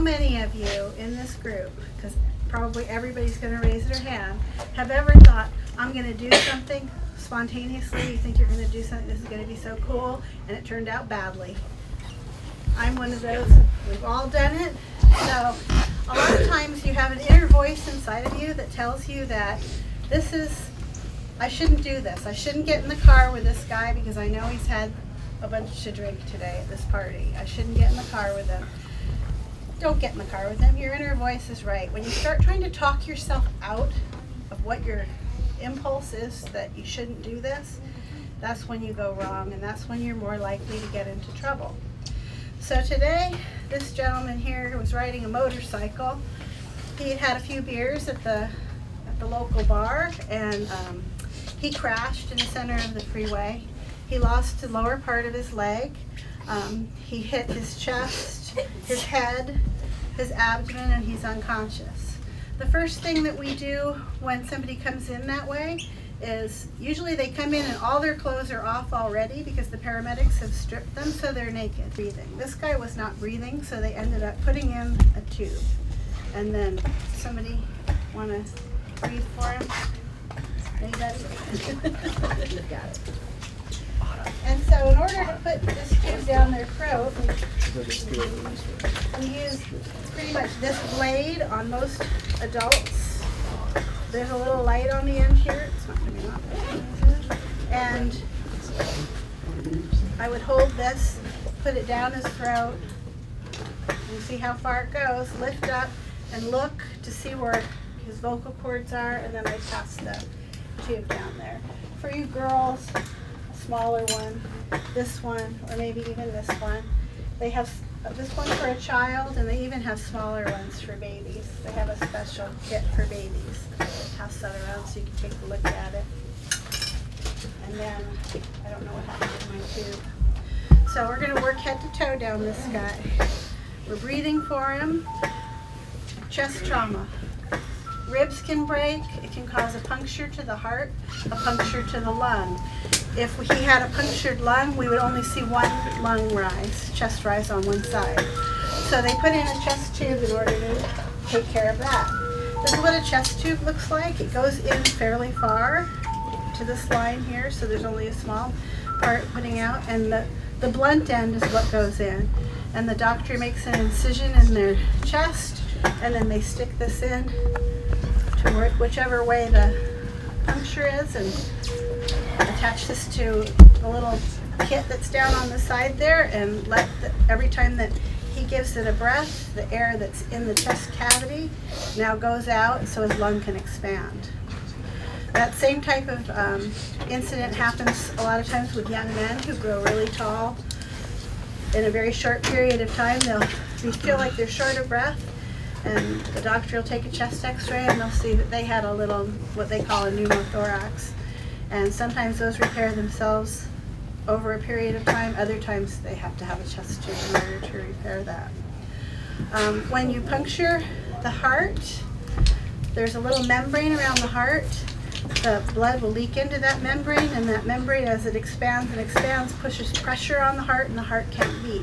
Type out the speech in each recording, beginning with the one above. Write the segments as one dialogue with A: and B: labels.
A: many of you in this group, because probably everybody's going to raise their hand, have ever thought, I'm going to do something spontaneously, you think you're going to do something, this is going to be so cool, and it turned out badly? I'm one of those. We've all done it. So a lot of times you have an inner voice inside of you that tells you that I shouldn't do this. I shouldn't get in the car with this guy because I know he's had a bunch to drink today at this party. I shouldn't get in the car with him. Don't get in the car with him. Your inner voice is right. When you start trying to talk yourself out of what your impulse is that you shouldn't do this, that's when you go wrong, and that's when you're more likely to get into trouble. So today, this gentleman here was riding a motorcycle. He had had a few beers at the local bar, and he crashed in the center of the freeway. He lost the lower part of his leg. He hit his chest, his head, his abdomen, and he's unconscious. The first thing that we do when somebody comes in that way is usually they come in and all their clothes are off already because the paramedics have stripped them, so they're naked, breathing. This guy was not breathing, so they ended up putting in a tube. And then somebody want to breathe for him? Anybody? You got it. And so in order to put this tube down their throat, we use pretty much this blade on most adults. There's a little light on the end here. It's not coming off. And I would hold this, put it down his throat, and see how far it goes. Lift up and look to see where his vocal cords are, and then I pass the tube down there. For you girls, smaller one, this one, or maybe even this one. They have this one for a child, and they even have smaller ones for babies. They have a special kit for babies. Pass that around so you can take a look at it. And then, I don't know what happened to my tube. So we're going to work head to toe down this guy. We're breathing for him. Chest trauma. Ribs can break. It can cause a puncture to the heart, a puncture to the lung. If he had a punctured lung, we would only see one lung rise, chest rise on one side. So they put in a chest tube in order to take care of that. This is what a chest tube looks like. It goes in fairly far to this line here, so there's only a small part putting out, and the blunt end is what goes in. And the doctor makes an incision in their chest, and then they stick this in to whichever way the puncture is, and attach this to a little kit that's down on the side there, and let every time that he gives it a breath, the air that's in the chest cavity now goes out so his lung can expand. That same type of incident happens a lot of times with young men who grow really tall. In a very short period of time, they'll feel like they're short of breath, and the doctor will take a chest x-ray and they'll see that they had a little, what they call a pneumothorax. And sometimes those repair themselves over a period of time. Other times they have to have a chest tube in order to repair that. When you puncture the heart, there's a little membrane around the heart. The blood will leak into that membrane, and that membrane, as it expands and expands, pushes pressure on the heart, and the heart can't beat.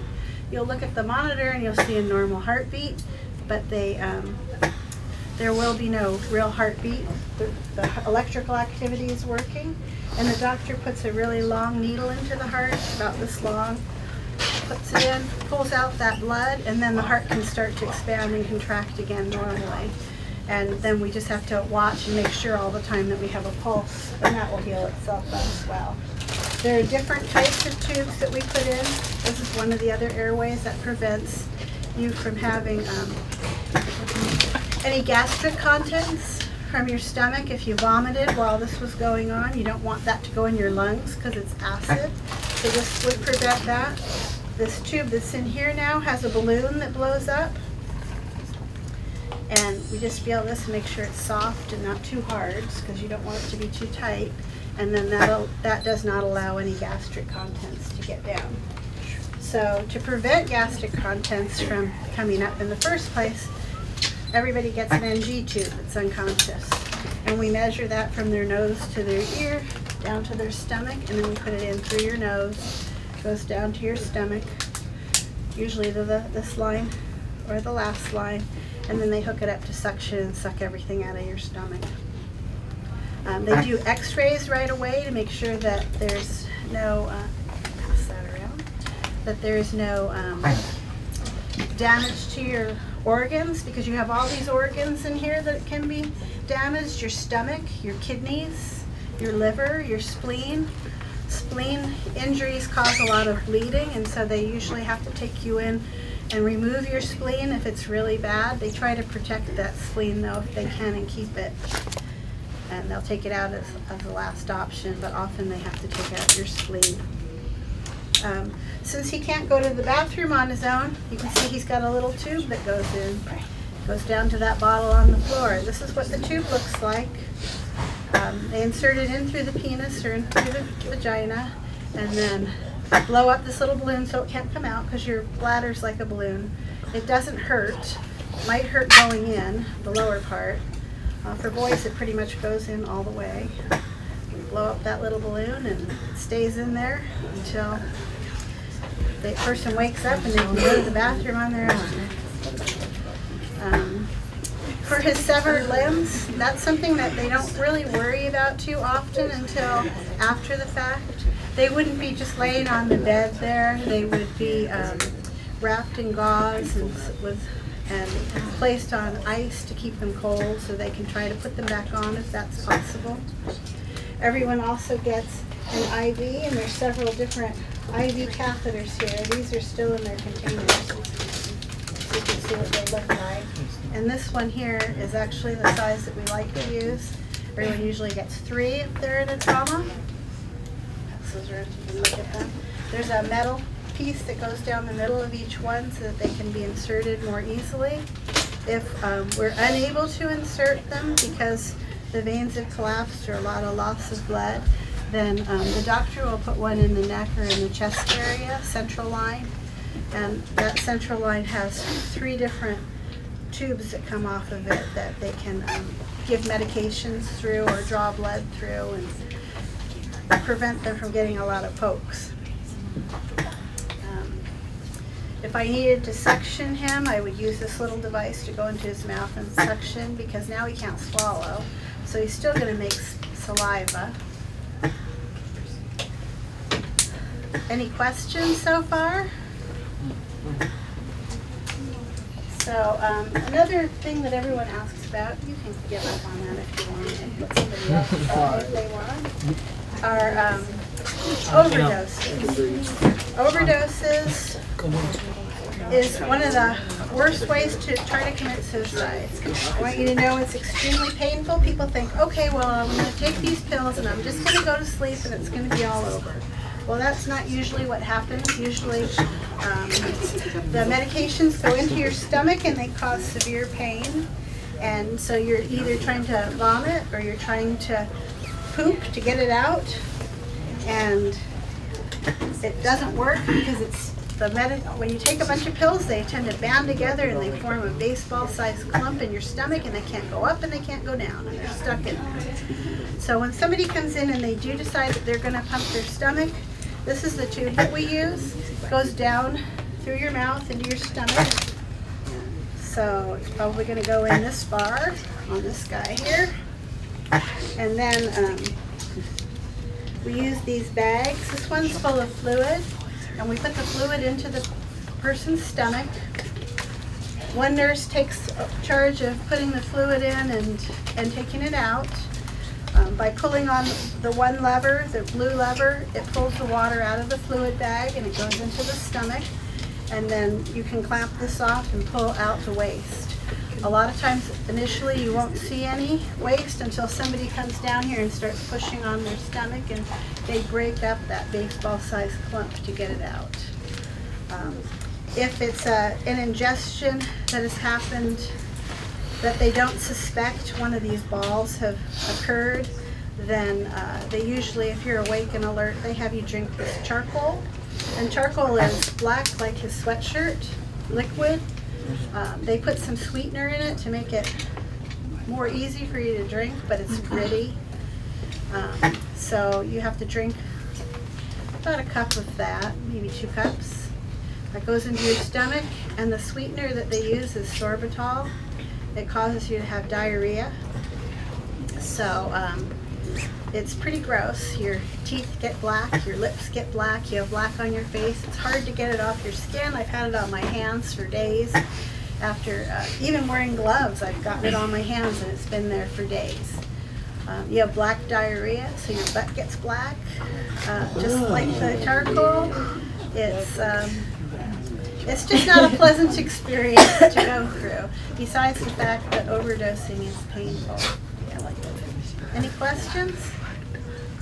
A: You'll look at the monitor and you'll see a normal heartbeat, but there will be no real heartbeat. The electrical activity is working, and the doctor puts a really long needle into the heart, about this long, puts it in, pulls out that blood, and then the heart can start to expand and contract again normally. And then we just have to watch and make sure all the time that we have a pulse, and that will heal itself up as well. There are different types of tubes that we put in. This is one of the other airways that prevents you from having any gastric contents from your stomach. If you vomited while this was going on, you don't want that to go in your lungs because it's acid. So this would prevent that. This tube that's in here now has a balloon that blows up. And we just feel this and make sure it's soft and not too hard, because you don't want it to be too tight. And then that does not allow any gastric contents to get down. So to prevent gastric contents from coming up in the first place, everybody gets an NG tube that's unconscious. And we measure that from their nose to their ear, down to their stomach, and then we put it in through your nose, goes down to your stomach, usually to this line or the last line, and then they hook it up to suction and suck everything out of your stomach. They do x-rays right away to make sure that there's no, pass that around, that there's no damage to your organs, because you have all these organs in here that can be damaged. Your stomach, your kidneys, your liver, your spleen. Spleen injuries cause a lot of bleeding, and so they usually have to take you in and remove your spleen if it's really bad. They try to protect that spleen though if they can and keep it. And they'll take it out as the last option, but often they have to take out your spleen. Since he can't go to the bathroom on his own, you can see he's got a little tube that goes in. Goes down to that bottle on the floor. This is what the tube looks like. They insert it in through the penis or in through the vagina, and then blow up this little balloon so it can't come out, because your bladder's like a balloon. It doesn't hurt. It might hurt going in, the lower part. For boys, it pretty much goes in all the way. You blow up that little balloon and it stays in there until the person wakes up and they can go to the bathroom on their own. For his severed limbs, that's something that they don't really worry about too often until after the fact. They wouldn't be just laying on the bed there. They would be wrapped in gauze and placed on ice to keep them cold, so they can try to put them back on if that's possible. Everyone also gets an IV, and there's several different IV catheters here. These are still in their containers, so you can see what they look like. And this one here is actually the size that we like to use. Everyone usually gets 3 if they're in a trauma. Pass those around so you can look at them. There's a metal piece that goes down the middle of each one so that they can be inserted more easily. If we're unable to insert them because the veins have collapsed or a lot of loss of blood, then the doctor will put one in the neck or in the chest area, central line, and that central line has 3 different tubes that come off of it that they can give medications through or draw blood through and prevent them from getting a lot of pokes. If I needed to suction him, I would use this little device to go into his mouth and suction, because now he can't swallow, so he's still going to make saliva. Any questions so far? So another thing that everyone asks about, you can give up on that if you want, and let somebody else try if they want, are overdoses. Overdoses is one of the worst ways to try to commit suicide. I want you to know it's extremely painful. People think, okay, well, I'm going to take these pills and I'm just going to go to sleep and it's going to be all over. Well, that's not usually what happens. Usually the medications go into your stomach and they cause severe pain. And so you're either trying to vomit or you're trying to poop to get it out. And it doesn't work because it's when you take a bunch of pills, they tend to band together and they form a baseball-sized clump in your stomach, and they can't go up and they can't go down, and they're stuck in there. So when somebody comes in and they do decide that they're going to pump their stomach, this is the tube that we use. It goes down through your mouth into your stomach. So it's probably going to go in this bar on this guy here. And then we use these bags. This one's full of fluid. And we put the fluid into the person's stomach. One nurse takes charge of putting the fluid in and taking it out. By pulling on the one lever, the blue lever, it pulls the water out of the fluid bag and it goes into the stomach. And then you can clamp this off and pull out the waste. A lot of times, initially, you won't see any waste until somebody comes down here and starts pushing on their stomach, and they break up that baseball-sized clump to get it out. If it's an ingestion that has happened that they don't suspect one of these balls have occurred, then they usually, if you're awake and alert, they have you drink this charcoal. And charcoal is black like his sweatshirt, liquid. They put some sweetener in it to make it more easy for you to drink, but it's gritty. So you have to drink about a cup of that, maybe 2 cups. That goes into your stomach, and the sweetener that they use is sorbitol. It causes you to have diarrhea. So it's pretty gross. Your teeth get black, your lips get black, you have black on your face. It's hard to get it off your skin. I've had it on my hands for days. After even wearing gloves, I've gotten it on my hands and it's been there for days. You have black diarrhea, so your butt gets black, just like the charcoal. It's just not a pleasant experience to go through, besides the fact that overdosing is painful. Any questions?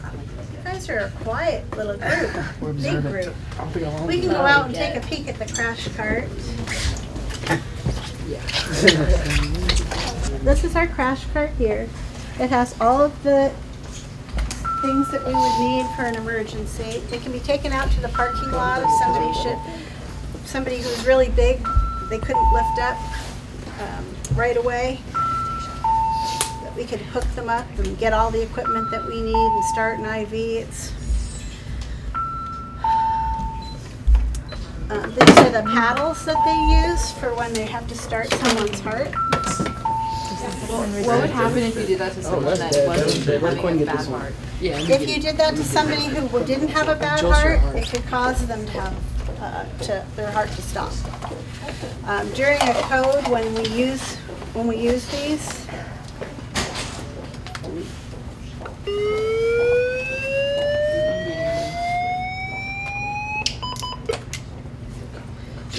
A: You guys are a quiet little group, big group. We can go out and take a peek at the crash cart. This is our crash cart here. It has all of the things that we would need for an emergency. They can be taken out to the parking lot if somebody who's really big, they couldn't lift up right away. But we could hook them up and get all the equipment that we need and start an IV. These are the paddles that they use for when they have to start someone's heart.
B: What would happen if you did that to someone that wasn't having a bad heart? Yeah.
A: If you did that to somebody who didn't have a bad heart, it could cause them to have their heart to stop. During a code, when we use these,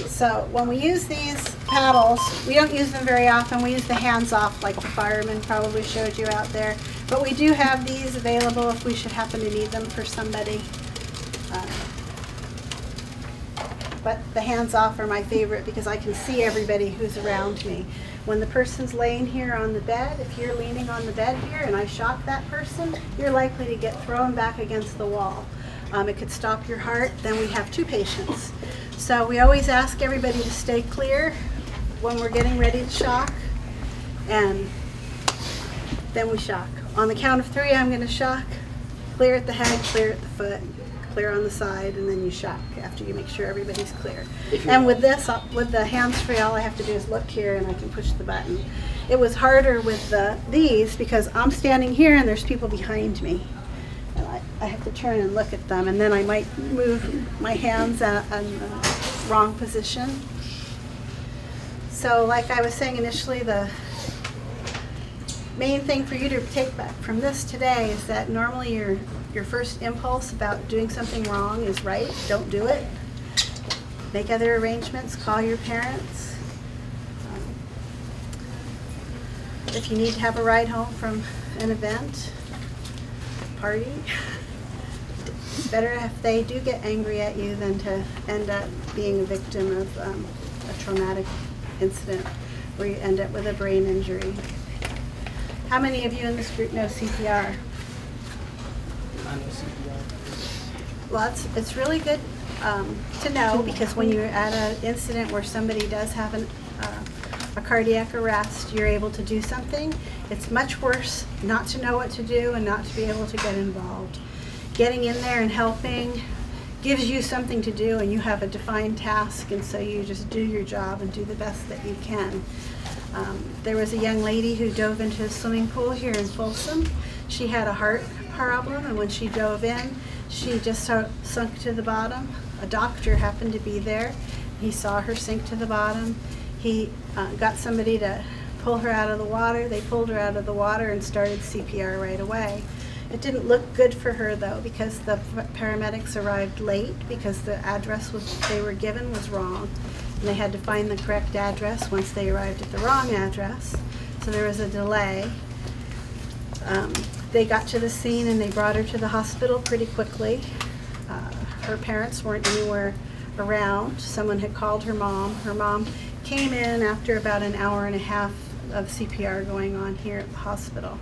A: so when we use these paddles, we don't use them very often. We use the hands off like the fireman probably showed you out there. But we do have these available if we should happen to need them for somebody. But the hands off are my favorite because I can see everybody who's around me. When the person's laying here on the bed, if you're leaning on the bed here and I shock that person, you're likely to get thrown back against the wall. It could stop your heart. Then we have 2 patients. So we always ask everybody to stay clear when we're getting ready to shock, and then we shock. On the count of 3, I'm going to shock, clear at the head, clear at the foot, clear on the side, and then you shock after you make sure everybody's clear. And with this, with the hands-free, all I have to do is look here and I can push the button. It was harder with these because I'm standing here and there's people behind me. And I have to turn and look at them, and then I might move my hands in the wrong position. So like I was saying initially, the main thing for you to take back from this today is that normally your first impulse about doing something wrong is right. Don't do it. Make other arrangements. Call your parents. If you need to have a ride home from an event, party, it's better if they do get angry at you than to end up being a victim of a traumatic incident where you end up with a brain injury. How many of you in this group know CPR?
C: I know CPR.
A: Well, it's really good to know, because when you're at an incident where somebody does have a cardiac arrest, you're able to do something. It's much worse not to know what to do and not to be able to get involved. Getting in there and helping gives you something to do, and you have a defined task, and so you just do your job and do the best that you can. There was a young lady who dove into a swimming pool here in Folsom. She had a heart problem, and when she dove in, she just sunk to the bottom. A doctor happened to be there. He saw her sink to the bottom. He got somebody to pull her out of the water. They pulled her out of the water and started CPR right away. It didn't look good for her though, because the paramedics arrived late because the address they were given was wrong. And they had to find the correct address once they arrived at the wrong address. So there was a delay. They got to the scene and they brought her to the hospital pretty quickly. Her parents weren't anywhere around. Someone had called her mom. Her mom came in after about an hour and a half of CPR going on here at the hospital.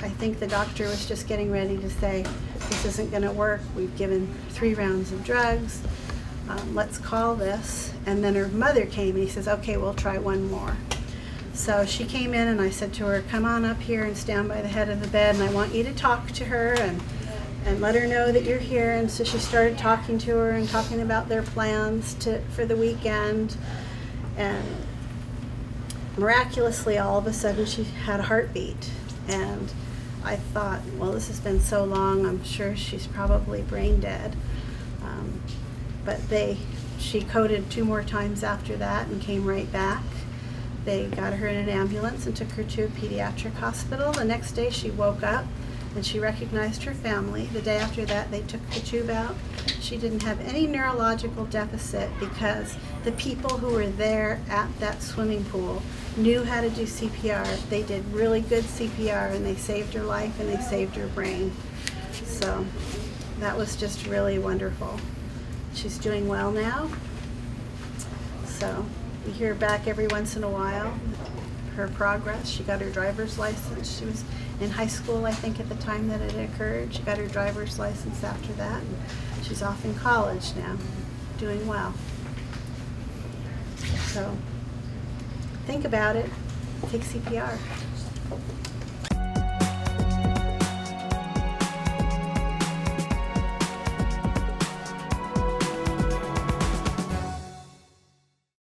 A: I think the doctor was just getting ready to say, this isn't going to work. We've given 3 rounds of drugs. Let's call this. And then her mother came and he says, okay, we'll try one more. So she came in and I said to her, come on up here and stand by the head of the bed, and I want you to talk to her and and let her know that you're here. And so she started talking to her and talking about their plans for the weekend. And miraculously, all of a sudden, she had a heartbeat. And I thought, well, this has been so long, I'm sure she's probably brain dead. But she coded 2 more times after that and came right back. They got her in an ambulance and took her to a pediatric hospital. The next day she woke up and she recognized her family. The day after that they took the tube out. She didn't have any neurological deficit because the people who were there at that swimming pool knew how to do CPR. They did really good CPR and they saved her life and they saved her brain. So that was just really wonderful. She's doing well now. So we hear back every once in a while her progress. She got her driver's license. She was in high school, I think, at the time that it occurred. She got her driver's license after that, and she's off in college now, doing well. So think about it. Take CPR.